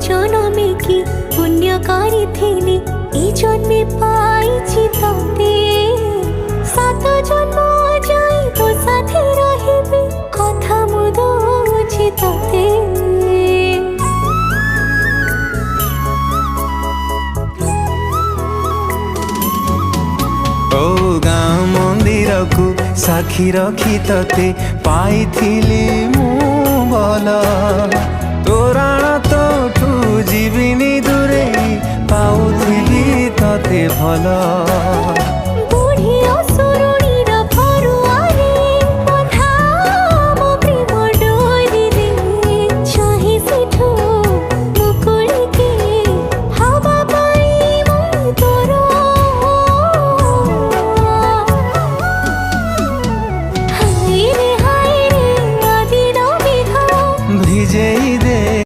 জনমে কি পুণ্য করিথিলি এই জন্মে পাইছি তোতে। সাত জন্ম যাই তো সাথে রহিবি কথা মু দউছি তোতে। ओ गाँ मंदिर को साक्षी रखी तते पाइथिली मु भल। तोराण तोठू जीविनी दूरे पाउथिली तते भल।